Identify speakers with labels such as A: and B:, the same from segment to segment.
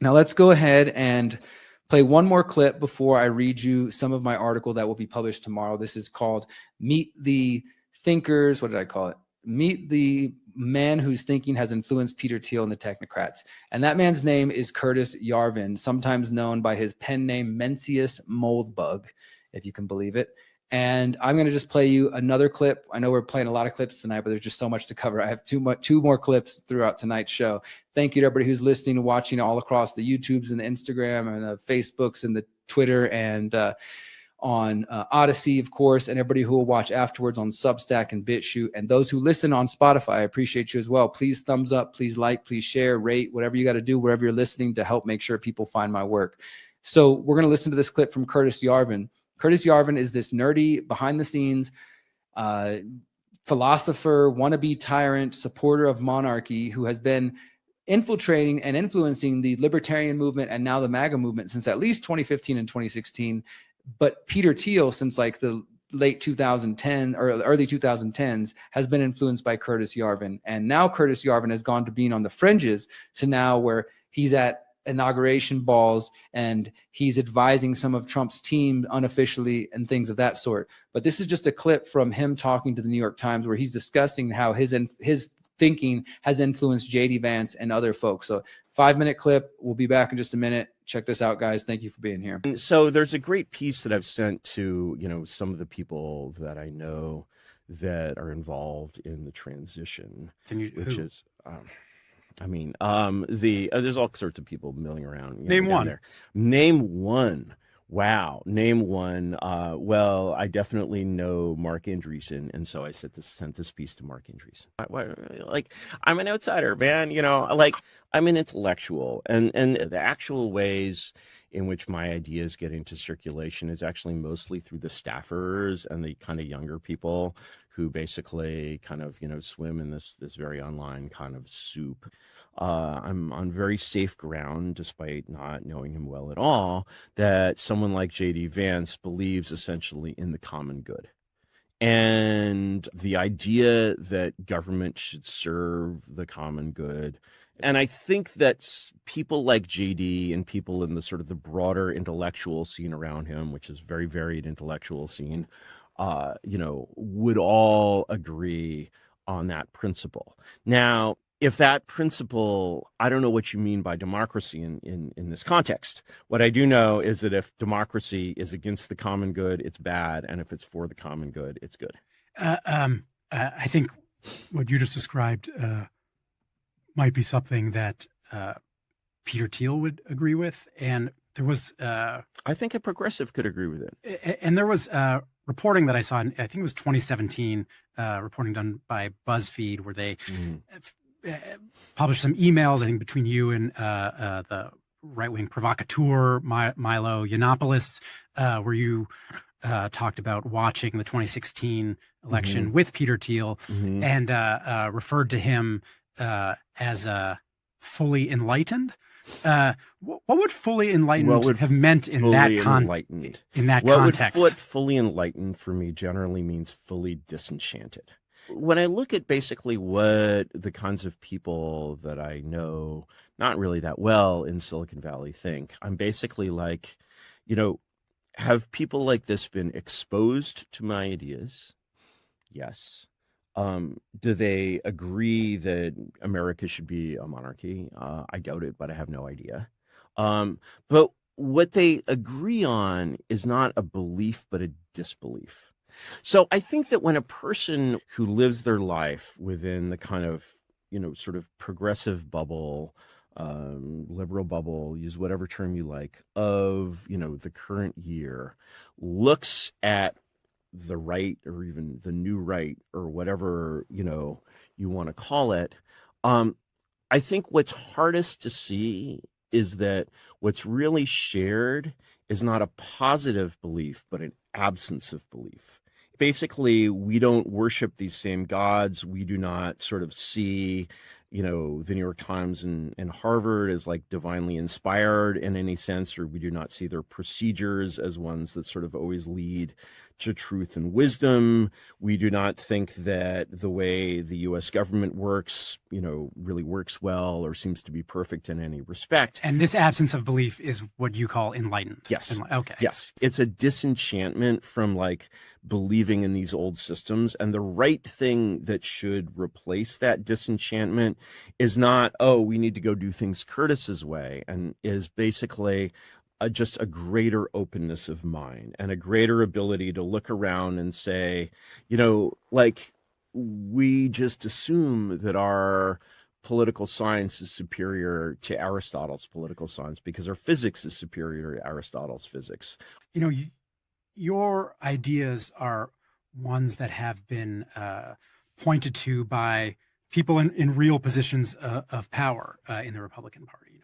A: Now let's go ahead and play one more clip before I read you some of my article that will be published tomorrow. This is called Meet the Thinkers. What did I call it? Meet the man whose thinking has influenced Peter Thiel and the Technocrats. And that man's name is Curtis Yarvin, sometimes known by his pen name Mencius Moldbug, if you can believe it. And I'm going to just play you another clip. I know we're playing a lot of clips tonight, but there's just so much to cover. I have two more clips throughout tonight's show. Thank you to everybody who's listening and watching all across the YouTubes and the Instagram and the Facebooks and the Twitter and on Odyssey, of course, and everybody who will watch afterwards on Substack and BitChute, and those who listen on Spotify. I appreciate you as well. Please thumbs up, please like, please share, rate, whatever you got to do, wherever you're listening to help make sure people find my work. So we're going to listen to this clip from Curtis Yarvin. Curtis Yarvin is this nerdy, behind-the-scenes philosopher, wannabe tyrant, supporter of monarchy who has been infiltrating and influencing the libertarian movement and now the MAGA movement since at least 2015 and 2016. But Peter Thiel, since like the late 2010 or early 2010s, has been influenced by Curtis Yarvin. And now Curtis Yarvin has gone to being on the fringes to now where he's at inauguration balls and he's advising some of Trump's team unofficially and things of that sort. But this is just a clip from him talking to the New York Times where he's discussing how his thinking has influenced JD Vance and other folks. So 5-minute clip. We'll be back in just a minute. Check this out, guys. Thank you for being here.
B: So there's a great piece that I've sent to, some of the people that I know that are involved in the transition, there's all sorts of people milling around.
C: Name one.
B: There. Name one. Wow. Name one. Well, I definitely know Mark Andreessen, and so I sent this piece to Mark Andreessen. I'm an outsider, man. I'm an intellectual, and the actual ways in which my ideas get into circulation is actually mostly through the staffers and the kind of younger people who basically kind of swim in this very online kind of soup. I'm on very safe ground, despite not knowing him well at all, that someone like JD Vance believes essentially in the common good. And the idea that government should serve the common good. And I think that people like JD and people in the sort of the broader intellectual scene around him, which is very varied intellectual scene, would all agree on that principle. Now, if that principle, I don't know what you mean by democracy in this context. What I do know is that if democracy is against the common good, it's bad. And if it's for the common good, it's good.
C: I think what you just described might be something that Peter Thiel would agree with. And there was...
B: I think a progressive could agree with
C: it. And there was reporting that I saw, I think it was 2017, reporting done by BuzzFeed, where they... published some emails, I think, between you and the right-wing provocateur Milo Yiannopoulos, where you talked about watching the 2016 election with Peter Thiel and referred to him as fully enlightened. What would fully enlightened have meant in that context?
B: What fully enlightened for me generally means fully disenchanted. When I look at basically what the kinds of people that I know not really that well in Silicon Valley think, I'm basically like, have people like this been exposed to my ideas? Yes. Do they agree that America should be a monarchy? I doubt it, but I have no idea. But what they agree on is not a belief, but a disbelief. So I think that when a person who lives their life within the kind of, sort of progressive bubble, liberal bubble, use whatever term you like, of, the current year, looks at the right or even the new right or whatever, you want to call it, I think what's hardest to see is that what's really shared is not a positive belief, but an absence of belief. Basically, we don't worship these same gods. We do not sort of see, the New York Times and Harvard as like divinely inspired in any sense, or we do not see their procedures as ones that sort of always lead to truth and wisdom. We do not think that the way the U.S. government works, really works well or seems to be perfect in any respect.
C: And this absence of belief is what you call enlightened.
B: Yes.
C: Okay.
B: Yes. It's a disenchantment from believing in these old systems. And the right thing that should replace that disenchantment is not, oh, we need to go do things Curtis's way, and is basically just a greater openness of mind and a greater ability to look around and say, we just assume that our political science is superior to Aristotle's political science because our physics is superior to Aristotle's physics.
C: Your ideas are ones that have been pointed to by people in real positions of power in the Republican Party.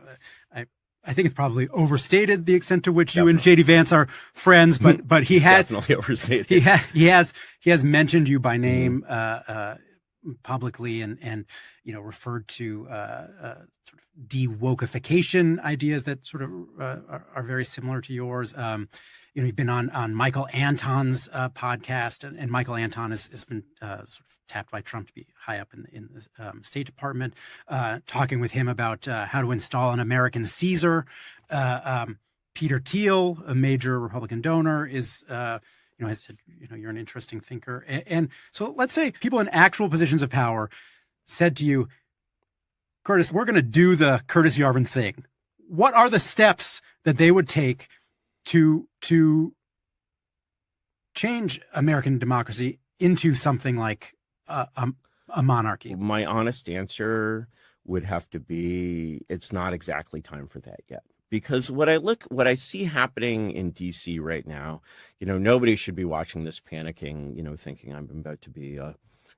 C: I think it's probably overstated the extent to which you and J.D. Vance are friends, but he has
B: definitely overstated.
C: He has mentioned you by name publicly and referred to sort of de-wokeification ideas that sort of are very similar to yours. You've been on Michael Anton's podcast, and Michael Anton has been sort of tapped by Trump to be high up in the State Department, talking with him about how to install an American Caesar. Peter Thiel, a major Republican donor, has said, you're an interesting thinker. And so let's say people in actual positions of power said to you, Curtis, we're going to do the Curtis Yarvin thing. What are the steps that they would take to change American democracy into something like a monarchy?
B: My honest answer would have to be, it's not exactly time for that yet. Because what I see happening in DC right now, nobody should be watching this panicking, thinking I'm about to be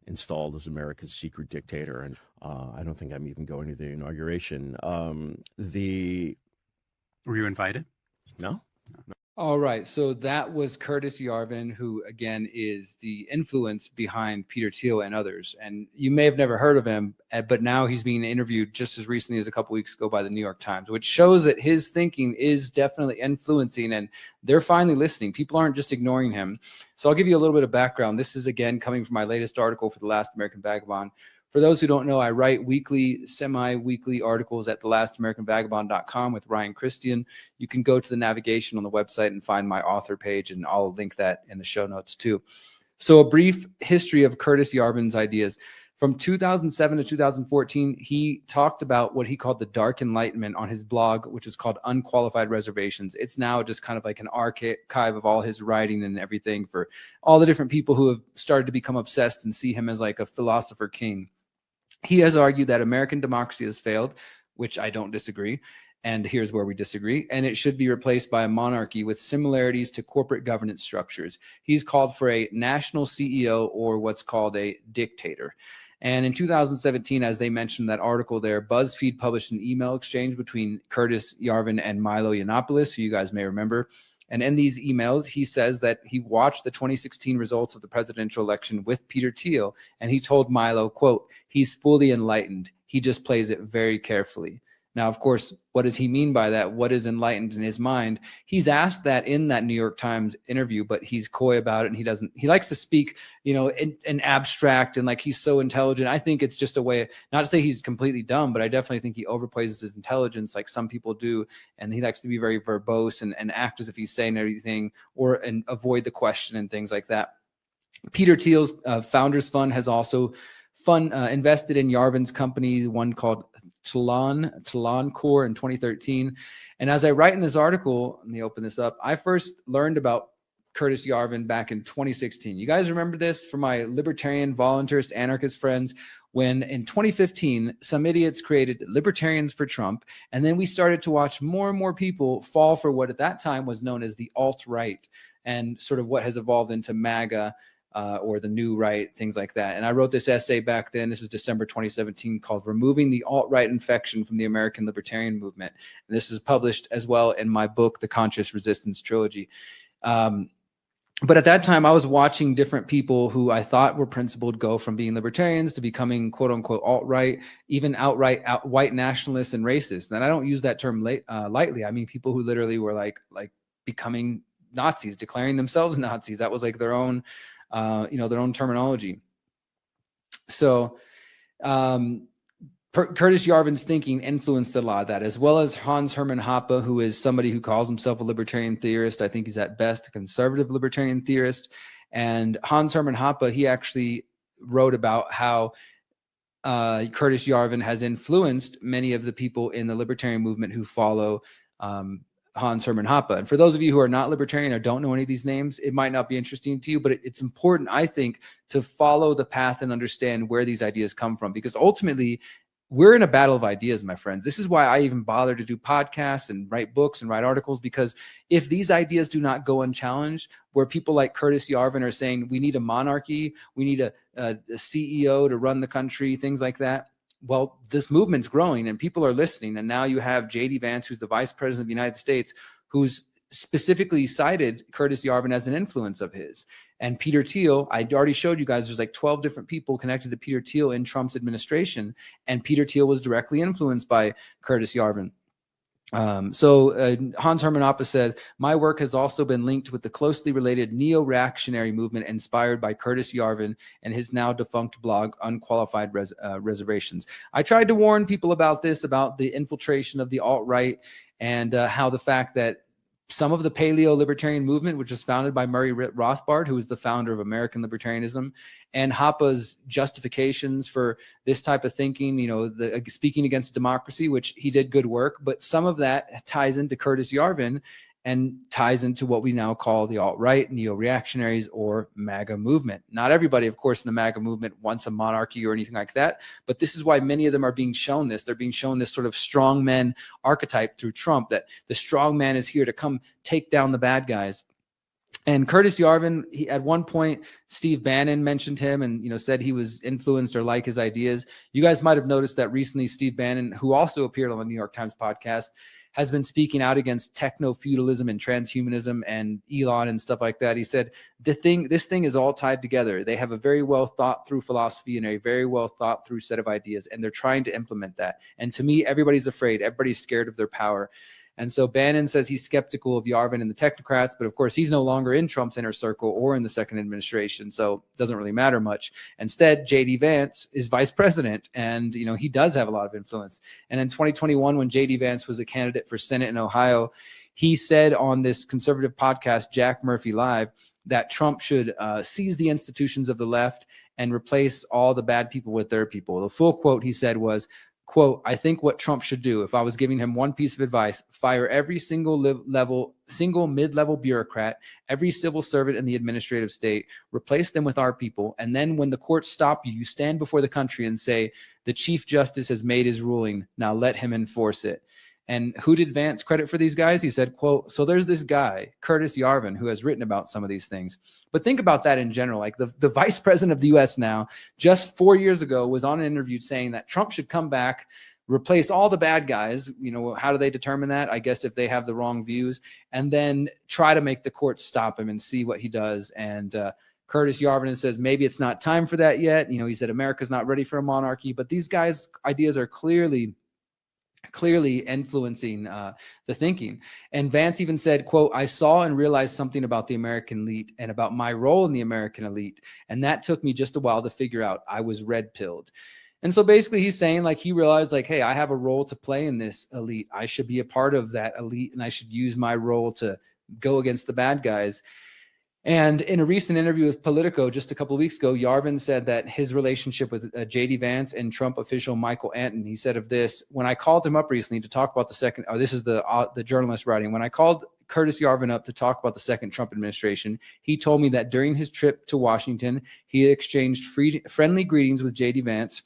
B: installed as America's secret dictator. And I don't think I'm even going to the inauguration.
C: Were you invited?
B: No.
A: All right. So that was Curtis Yarvin, who, again, is the influence behind Peter Thiel and others. And you may have never heard of him, but now he's being interviewed just as recently as a couple weeks ago by the New York Times, which shows that his thinking is definitely influencing, and they're finally listening. People aren't just ignoring him. So I'll give you a little bit of background. This is, again, coming from my latest article for The Last American Vagabond. For those who don't know, I write weekly, semi-weekly articles at thelastamericanvagabond.com with Ryan Christian. You can go to the navigation on the website and find my author page, and I'll link that in the show notes too. So a brief history of Curtis Yarvin's ideas. From 2007 to 2014, he talked about what he called the Dark Enlightenment on his blog, which was called Unqualified Reservations. It's now just kind of like an archive of all his writing and everything for all the different people who have started to become obsessed and see him as like a philosopher king. He has argued that American democracy has failed, which I don't disagree. And here's where we disagree. And it should be replaced by a monarchy with similarities to corporate governance structures. He's called for a national CEO, or what's called a dictator. And in 2017, as they mentioned in that article there, BuzzFeed published an email exchange between Curtis Yarvin and Milo Yiannopoulos, who you guys may remember. And in these emails, he says that he watched the 2016 results of the presidential election with Peter Thiel, and he told Milo, quote, he's fully enlightened. He just plays it very carefully. Now, of course, what does he mean by that? What is enlightened in his mind? He's asked that in that New York Times interview, but he's coy about it. And he likes to speak, in abstract and like he's so intelligent. I think it's just a way, not to say he's completely dumb, but I definitely think he overplays his intelligence like some people do. And he likes to be very verbose and act as if he's saying everything and avoid the question and things like that. Peter Thiel's Founders Fund has also invested in Yarvin's company, one called Talon Core in 2013. And as I write in this article, let me open this up. I first learned about Curtis Yarvin back in 2016. You guys remember this from my libertarian, voluntarist, anarchist friends, when in 2015, some idiots created Libertarians for Trump. And then we started to watch more and more people fall for what at that time was known as the alt-right, and sort of what has evolved into MAGA, or the new right, things like that. And I wrote this essay back then, this is December 2017, called Removing the Alt-Right Infection from the American Libertarian Movement. And this is published as well in my book, The Conscious Resistance Trilogy. But at that time, I was watching different people who I thought were principled go from being libertarians to becoming quote unquote alt-right, even outright white nationalists and racists. And I don't use that term lightly. I mean, people who literally were like becoming Nazis, declaring themselves Nazis. That was like their own, their own terminology. So Curtis Yarvin's thinking influenced a lot of that, as well as Hans Hermann Hoppe, who is somebody who calls himself a libertarian theorist. I think he's at best a conservative libertarian theorist. And Hans Hermann Hoppe, he actually wrote about how Curtis Yarvin has influenced many of the people in the libertarian movement who follow Hans Hermann Hoppe. And for those of you who are not libertarian or don't know any of these names, it might not be interesting to you, but it's important, I think, to follow the path and understand where these ideas come from, because ultimately we're in a battle of ideas, my friends. This is why I even bother to do podcasts and write books and write articles, because if these ideas do not go unchallenged, where people like Curtis Yarvin are saying we need a monarchy, we need a CEO to run the country, things like that, well, this movement's growing and people are listening. And now you have J.D. Vance, who's the vice president of the United States, who's specifically cited Curtis Yarvin as an influence of his. And Peter Thiel, I already showed you guys, there's like 12 different people connected to Peter Thiel in Trump's administration. And Peter Thiel was directly influenced by Curtis Yarvin. Hans Hermann Hoppe says, my work has also been linked with the closely related neo-reactionary movement inspired by Curtis Yarvin and his now defunct blog, Unqualified Reservations. I tried to warn people about this, about the infiltration of the alt-right, and how the fact that some of the paleo-libertarian movement, which was founded by Murray Rothbard, who was the founder of American libertarianism, and Hoppe's justifications for this type of thinking, the speaking against democracy, which he did good work, but some of that ties into Curtis Yarvin and ties into what we now call the alt-right, neo-reactionaries, or MAGA movement. Not everybody, of course, in the MAGA movement wants a monarchy or anything like that, but this is why many of them are being shown this. They're being shown this sort of strongman archetype through Trump, that the strongman is here to come take down the bad guys. And Curtis Yarvin, at one point, Steve Bannon mentioned him and said he was influenced or like his ideas. You guys might have noticed that recently Steve Bannon, who also appeared on the New York Times podcast, has been speaking out against techno-feudalism and transhumanism and Elon and stuff like that. He said, this thing is all tied together. They have a very well thought through philosophy and a very well thought through set of ideas, and they're trying to implement that. And to me, everybody's afraid. Everybody's scared of their power. And so Bannon says he's skeptical of Yarvin and the Technocrats, but of course he's no longer in Trump's inner circle or in the second administration, so it doesn't really matter much. Instead, J.D. Vance is vice president, and he does have a lot of influence. And in 2021, when J.D. Vance was a candidate for Senate in Ohio, he said on this conservative podcast, Jack Murphy Live, that Trump should seize the institutions of the left and replace all the bad people with their people. The full quote he said was, quote, I think what Trump should do, if I was giving him one piece of advice, fire every single mid-level bureaucrat, every civil servant in the administrative state, replace them with our people. And then when the courts stop you, you stand before the country and say, the Chief Justice has made his ruling. Now let him enforce it. And who did Vance credit for these guys? He said, quote, so there's this guy, Curtis Yarvin, who has written about some of these things. But think about that in general. Like the vice president of the U.S. now, just 4 years ago, was on an interview saying that Trump should come back, replace all the bad guys. How do they determine that? I guess if they have the wrong views, and then try to make the courts stop him and see what he does. And Curtis Yarvin says maybe it's not time for that yet. He said America's not ready for a monarchy, but these guys' ideas are clearly influencing the thinking. And Vance even said, quote, I saw and realized something about the American elite and about my role in the American elite. And that took me just a while to figure out. I was red-pilled. And so basically he's saying, like, he realized, like, hey, I have a role to play in this elite. I should be a part of that elite, and I should use my role to go against the bad guys. And in a recent interview with Politico just a couple of weeks ago, Yarvin said that his relationship with J.D. Vance and Trump official Michael Anton, he said of this, when I called him up recently to talk about this is the journalist writing, when I called Curtis Yarvin up to talk about the second Trump administration, he told me that during his trip to Washington, he exchanged friendly greetings with J.D. Vance,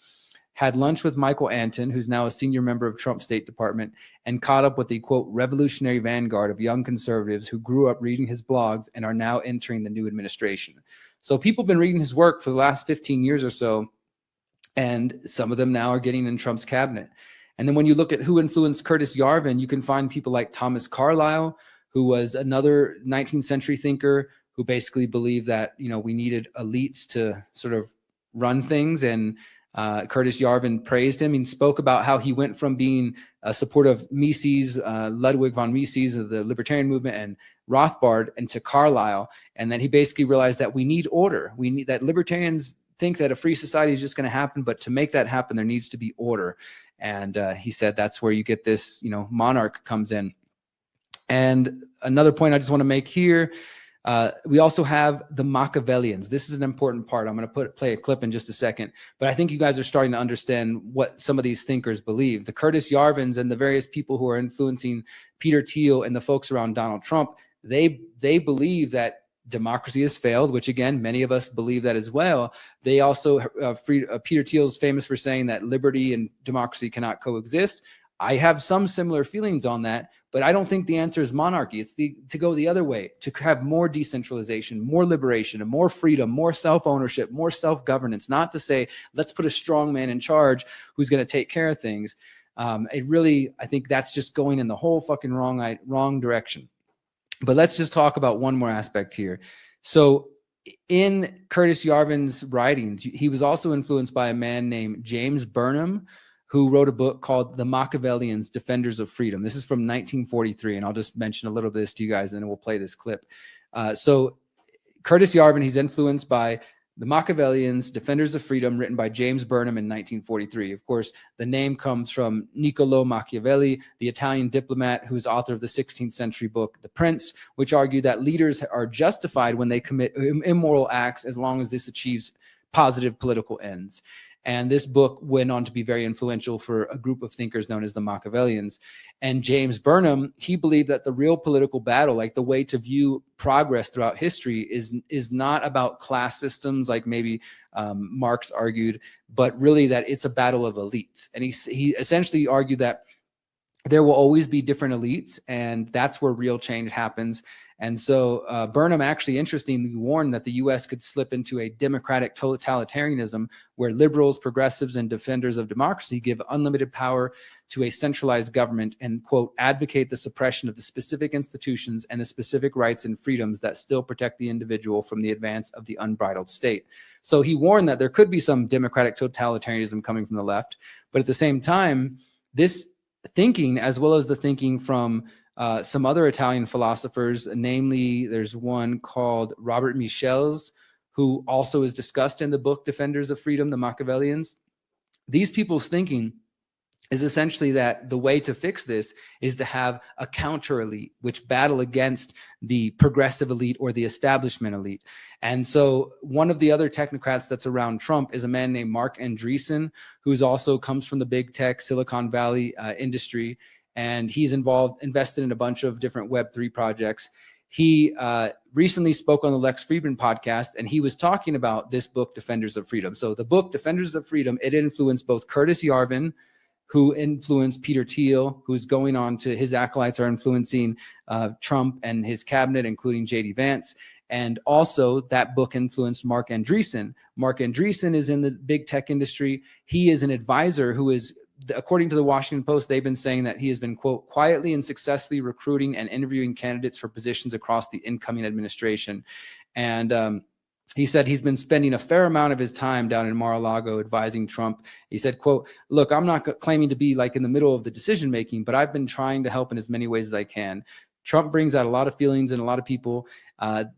A: had lunch with Michael Anton, who's now a senior member of Trump's State Department, and caught up with the, quote, revolutionary vanguard of young conservatives who grew up reading his blogs and are now entering the new administration. So people have been reading his work for the last 15 years or so, and some of them now are getting in Trump's cabinet. And then when you look at who influenced Curtis Yarvin, you can find people like Thomas Carlyle, who was another 19th century thinker who basically believed that, we needed elites to sort of run things. And Curtis Yarvin praised him and spoke about how he went from being a supporter of Mises, Ludwig von Mises of the libertarian movement, and Rothbard, and to Carlyle. And then he basically realized that we need order. We need that. Libertarians think that a free society is just going to happen, but to make that happen, there needs to be order. And he said that's where you get this, monarch comes in. And another point I just want to make here, we also have the Machiavellians. This is an important part. I'm going to play a clip in just a second, but I think you guys are starting to understand what some of these thinkers believe. The Curtis Yarvins and the various people who are influencing Peter Thiel and the folks around Donald Trump, they believe that democracy has failed, which again, many of us believe that as well. They also, Peter Thiel is famous for saying that liberty and democracy cannot coexist. I have some similar feelings on that, but I don't think the answer is monarchy. It's to go the other way, to have more decentralization, more liberation, and more freedom, more self-ownership, more self-governance, not to say, let's put a strong man in charge who's going to take care of things. I think that's just going in the whole fucking wrong direction. But let's just talk about one more aspect here. So in Curtis Yarvin's writings, he was also influenced by a man named James Burnham, who wrote a book called The Machiavellians, Defenders of Freedom. This is from 1943, and I'll just mention a little bit of this to you guys, and then we'll play this clip. So Curtis Yarvin, he's influenced by The Machiavellians, Defenders of Freedom, written by James Burnham in 1943. Of course, the name comes from Niccolò Machiavelli, the Italian diplomat who's author of the 16th century book, The Prince, which argued that leaders are justified when they commit immoral acts as long as this achieves positive political ends. And this book went on to be very influential for a group of thinkers known as the Machiavellians. And James Burnham, he believed that the real political battle, like the way to view progress throughout history, is not about class systems like maybe Marx argued, but really that it's a battle of elites. And he essentially argued that there will always be different elites, and that's where real change happens. And so Burnham actually interestingly warned that the U.S. could slip into a democratic totalitarianism where liberals, progressives, and defenders of democracy give unlimited power to a centralized government and, quote, advocate the suppression of the specific institutions and the specific rights and freedoms that still protect the individual from the advance of the unbridled state. So he warned that there could be some democratic totalitarianism coming from the left, but at the same time, this thinking, as well as the thinking from some other Italian philosophers, namely there's one called Robert Michels, who also is discussed in the book Defenders of Freedom, the Machiavellians. These people's thinking is essentially that the way to fix this is to have a counter elite, which battle against the progressive elite or the establishment elite. And so one of the other technocrats that's around Trump is a man named Mark Andreessen, who's also comes from the big tech Silicon Valley industry. And he's invested in a bunch of different Web3 projects. He recently spoke on the Lex Fridman podcast, and he was talking about this book, Defenders of Freedom. So the book, Defenders of Freedom, it influenced both Curtis Yarvin, who influenced Peter Thiel, who's going on to his acolytes are influencing Trump and his cabinet, including J.D. Vance. And also that book influenced Mark Andreessen. Mark Andreessen is in the big tech industry. He is an advisor who is, according to the Washington Post, they've been saying that he has been, quote, quietly and successfully recruiting and interviewing candidates for positions across the incoming administration. And he said he's been spending a fair amount of his time down in Mar-a-Lago advising Trump. He said, quote, look, I'm not claiming to be like in the middle of the decision making, but I've been trying to help in as many ways as I can. Trump brings out a lot of feelings in a lot of people.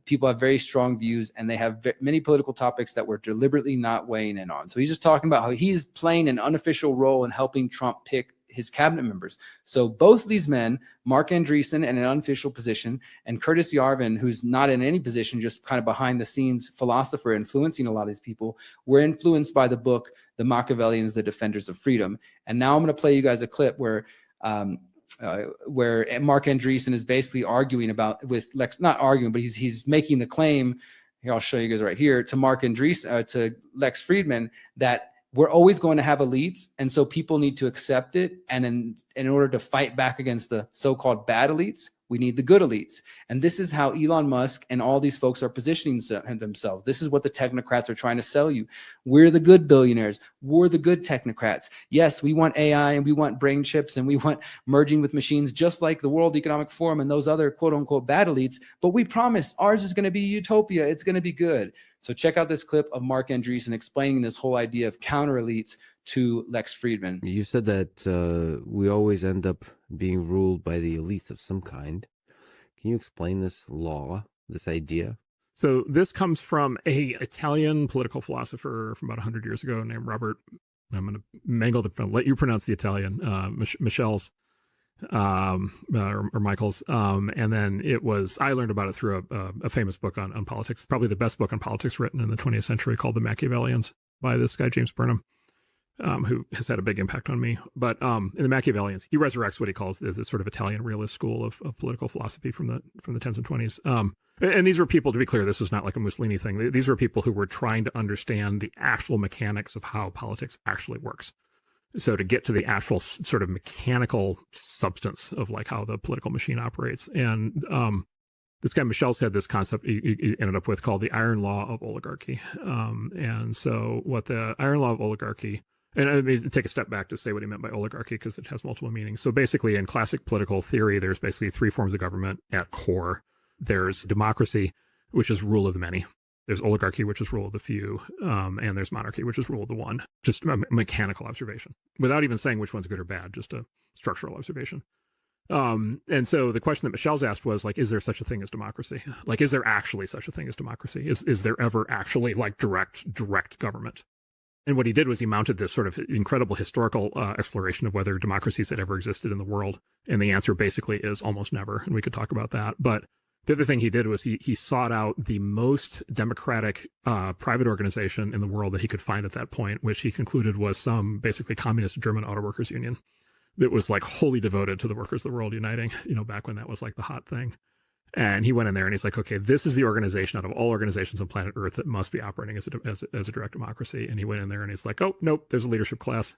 A: People have very strong views, and they have many political topics that we're deliberately not weighing in on. So he's just talking about how he's playing an unofficial role in helping Trump pick his cabinet members. So both of these men, Mark Andreessen in an unofficial position, and Curtis Yarvin, who's not in any position, just kind of behind the scenes philosopher influencing a lot of these people, were influenced by the book, The Machiavellians, the Defenders of Freedom. And now I'm going to play you guys a clip where Mark Andreessen is basically arguing about with Lex, not arguing, but he's making the claim. Here, I'll show you guys right here to Mark Andreessen, to Lex Fridman, that we're always going to have elites, and so people need to accept it. And in order to fight back against the so-called bad elites, We need the good elites. And this is how Elon Musk and all these folks are positioning themselves. This is what the technocrats are trying to sell you. We're the good billionaires. We're the good technocrats. Yes, we want AI and we want brain chips and we want merging with machines, just like the World Economic Forum and those other quote unquote bad elites. But we promise ours is going to be utopia. It's going to be good. So check out this clip of Mark Andreessen explaining this whole idea of counter elites to Lex Friedman.
D: You said that we always end up being ruled by the elites of some kind. Can you explain this law, this idea?
E: So this comes from a Italian political philosopher from about 100 years ago named Robert. I'm going to mangle let you pronounce the Italian, Michel's or Michael's. And then I learned about it through a famous book on politics, probably the best book on politics written in the 20th century, called The Machiavellians by this guy, James Burnham, who has had a big impact on me. But in the Machiavellians, he resurrects what he calls this sort of Italian realist school of political philosophy from the 10s and 20s. And these were people, to be clear, this was not like a Mussolini thing. These were people who were trying to understand the actual mechanics of how politics actually works. So to get to the actual sort of mechanical substance of like how the political machine operates. And this guy Michel's had this concept he ended up with called the iron law of oligarchy. And so what the iron law of oligarchy, and I mean, take a step back to say what he meant by oligarchy, because it has multiple meanings. So basically, in classic political theory, there's basically three forms of government at core. There's democracy, which is rule of the many. There's oligarchy, which is rule of the few. And there's monarchy, which is rule of the one. Just a mechanical observation, without even saying which one's good or bad, just a structural observation. And so the question that Michel's asked was, like, is there such a thing as democracy? Like, is there actually such a thing as democracy? Is there ever actually like direct government? And what he did was he mounted this sort of incredible historical exploration of whether democracies had ever existed in the world. And the answer basically is almost never. And we could talk about that. But the other thing he did was he sought out the most democratic private organization in the world that he could find at that point, which he concluded was some basically communist German auto workers union that was like wholly devoted to the workers of the world uniting, back when that was like the hot thing. And he went in there and he's like, okay, this is the organization out of all organizations on planet Earth that must be operating as a direct democracy. And he went in there and he's like, oh, nope, there's a leadership class.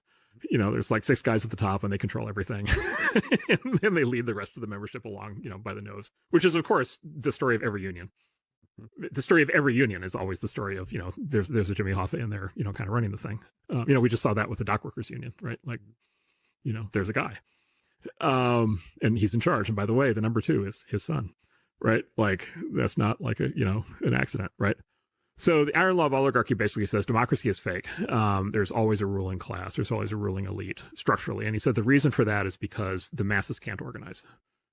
E: There's like 6 guys at the top and they control everything. And they lead the rest of the membership along, by the nose, which is, of course, the story of every union. The story of every union is always the story of, there's a Jimmy Hoffa in there, kind of running the thing. We just saw that with the dock workers union, right? Like, there's a guy and he's in charge. And by the way, the number 2 is his son. Right? Like, that's not like an accident, right? So the iron law of oligarchy basically says democracy is fake. There's always a ruling class. There's always a ruling elite structurally. And he said the reason for that is because the masses can't organize,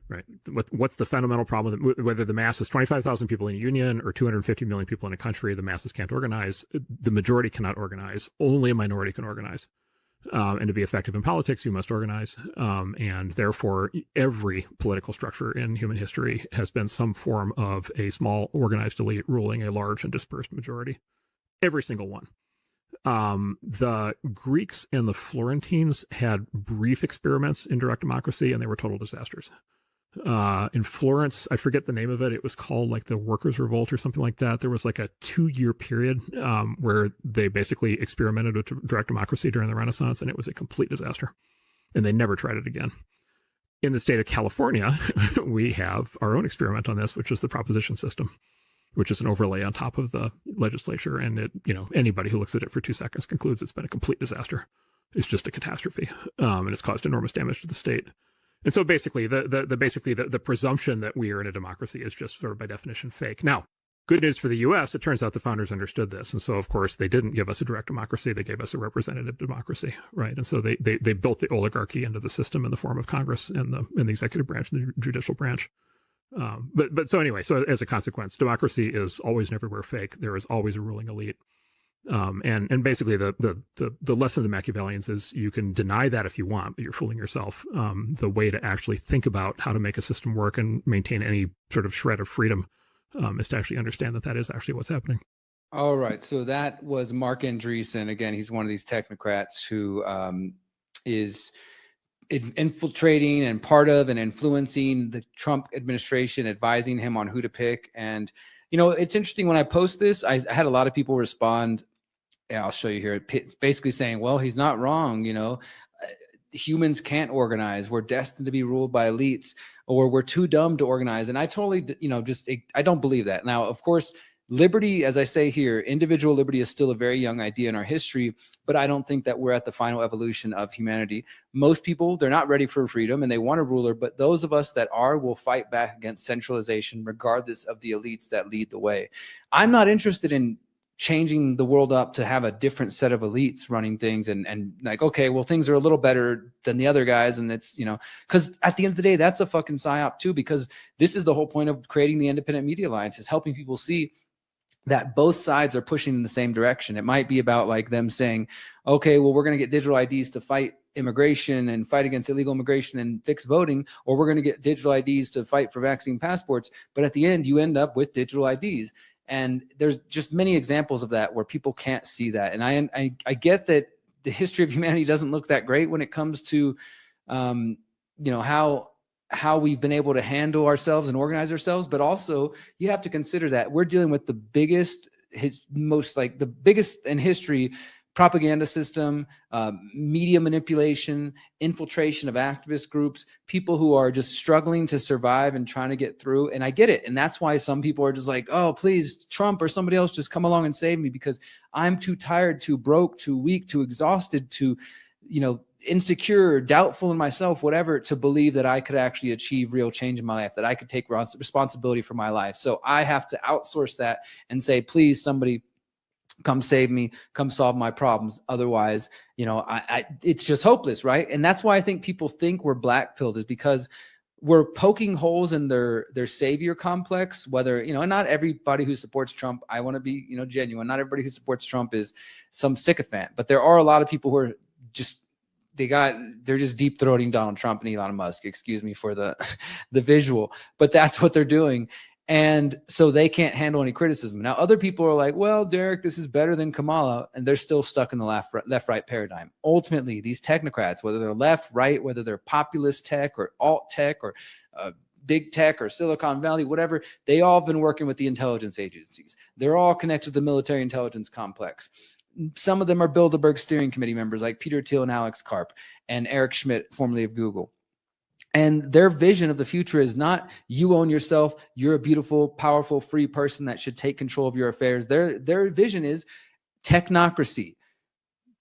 E: right? What's the fundamental problem? Whether the mass is 25,000 people in a union or 250 million people in a country, the masses can't organize. The majority cannot organize. Only a minority can organize. And to be effective in politics, you must organize. And therefore, every political structure in human history has been some form of a small organized elite ruling a large and dispersed majority. Every single one. The Greeks and the Florentines had brief experiments in direct democracy, and they were total disasters. In Florence, I forget the name of it. It was called like the Workers' Revolt or something like that. There was like a 2-year period where they basically experimented with direct democracy during the Renaissance, and it was a complete disaster. And they never tried it again. In the state of California, we have our own experiment on this, which is the proposition system, which is an overlay on top of the legislature. And it, anybody who looks at it for 2 seconds concludes it's been a complete disaster. It's just a catastrophe, and it's caused enormous damage to the state. And so basically, the presumption that we are in a democracy is just sort of by definition fake. Now, good news for the U.S., it turns out the founders understood this. And so, of course, they didn't give us a direct democracy. They gave us a representative democracy, right? And so they built the oligarchy into the system in the form of Congress and the executive branch and the judicial branch. So as a consequence, democracy is always and everywhere fake. There is always a ruling elite. And basically the lesson of the Machiavellians is you can deny that if you want, but you're fooling yourself. The way to actually think about how to make a system work and maintain any sort of shred of freedom is to actually understand that is actually what's happening.
A: All right. So that was Mark Andreessen. Again, he's one of these technocrats who is infiltrating and part of and influencing the Trump administration, advising him on who to pick. And, it's interesting when I post this, I had a lot of people respond. Yeah, I'll show you here. It's basically saying, well, he's not wrong. humans can't organize. We're destined to be ruled by elites, or we're too dumb to organize. And I totally, I don't believe that. Now, of course, liberty, as I say here, individual liberty is still a very young idea in our history, but I don't think that we're at the final evolution of humanity. Most people, they're not ready for freedom and they want a ruler, but those of us that are will fight back against centralization regardless of the elites that lead the way. I'm not interested in changing the world up to have a different set of elites running things and like, okay, well, things are a little better than the other guys. And it's, because at the end of the day, that's a fucking psyop too, because this is the whole point of creating the Independent Media Alliance, is helping people see that both sides are pushing in the same direction. It might be about like them saying, okay, well, we're going to get digital IDs to fight immigration and fight against illegal immigration and fix voting, or we're going to get digital IDs to fight for vaccine passports. But at the end, you end up with digital IDs. And there's just many examples of that where people can't see that. And I get that the history of humanity doesn't look that great when it comes to, how we've been able to handle ourselves and organize ourselves. But also you have to consider that we're dealing with the biggest in history propaganda system, media manipulation, infiltration of activist groups, people who are just struggling to survive and trying to get through. And I get it. And that's why some people are just like, oh, please, Trump or somebody else just come along and save me, because I'm too tired, too broke, too weak, too exhausted, too, insecure, doubtful in myself, whatever, to believe that I could actually achieve real change in my life, that I could take responsibility for my life. So I have to outsource that and say, please, somebody come save me, come solve my problems. Otherwise, it's just hopeless, right? And that's why I think people think we're black-pilled, is because we're poking holes in their savior complex, whether, and not everybody who supports Trump, I want to be, genuine. Not everybody who supports Trump is some sycophant, but there are a lot of people who are just, they're just deep throating Donald Trump and Elon Musk, excuse me for the visual, but that's what they're doing. And so they can't handle any criticism. Now, other people are like, well, Derrick, this is better than Kamala. And they're still stuck in the left-right paradigm. Ultimately, these technocrats, whether they're left, right, whether they're populist tech or alt tech or big tech or Silicon Valley, whatever, they all have been working with the intelligence agencies. They're all connected to the military intelligence complex. Some of them are Bilderberg steering committee members like Peter Thiel and Alex Karp and Eric Schmidt, formerly of Google. And their vision of the future is not you own yourself, you're a beautiful, powerful, free person that should take control of your affairs. Their vision is technocracy,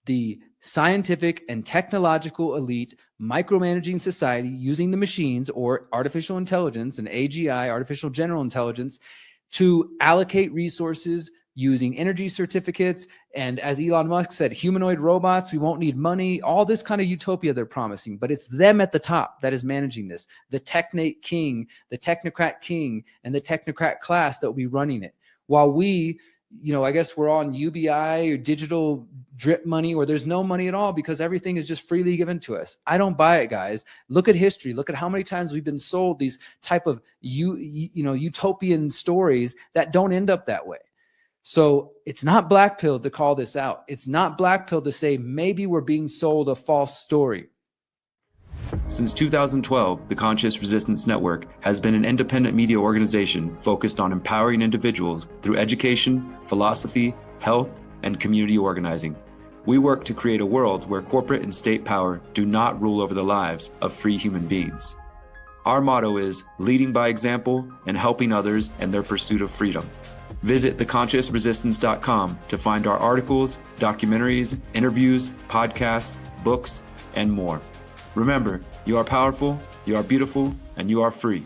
A: the scientific and technological elite micromanaging society using the machines or artificial intelligence and AGI, artificial general intelligence, to allocate resources using energy certificates. And as Elon Musk said, humanoid robots, we won't need money, all this kind of utopia they're promising. But it's them at the top that is managing this. The technate king, the technocrat king, and the technocrat class that will be running it. While we, I guess we're on UBI or digital drip money, or there's no money at all because everything is just freely given to us. I don't buy it, guys. Look at history. Look at how many times we've been sold these type of utopian stories that don't end up that way. So it's not black-pilled to call this out. It's not black-pilled to say maybe we're being sold a false story.
F: Since 2012, the Conscious Resistance Network has been an independent media organization focused on empowering individuals through education, philosophy, health, and community organizing. We work to create a world where corporate and state power do not rule over the lives of free human beings. Our motto is leading by example and helping others in their pursuit of freedom. Visit theconsciousresistance.com to find our articles, documentaries, interviews, podcasts, books, and more. Remember, you are powerful, you are beautiful, and you are free.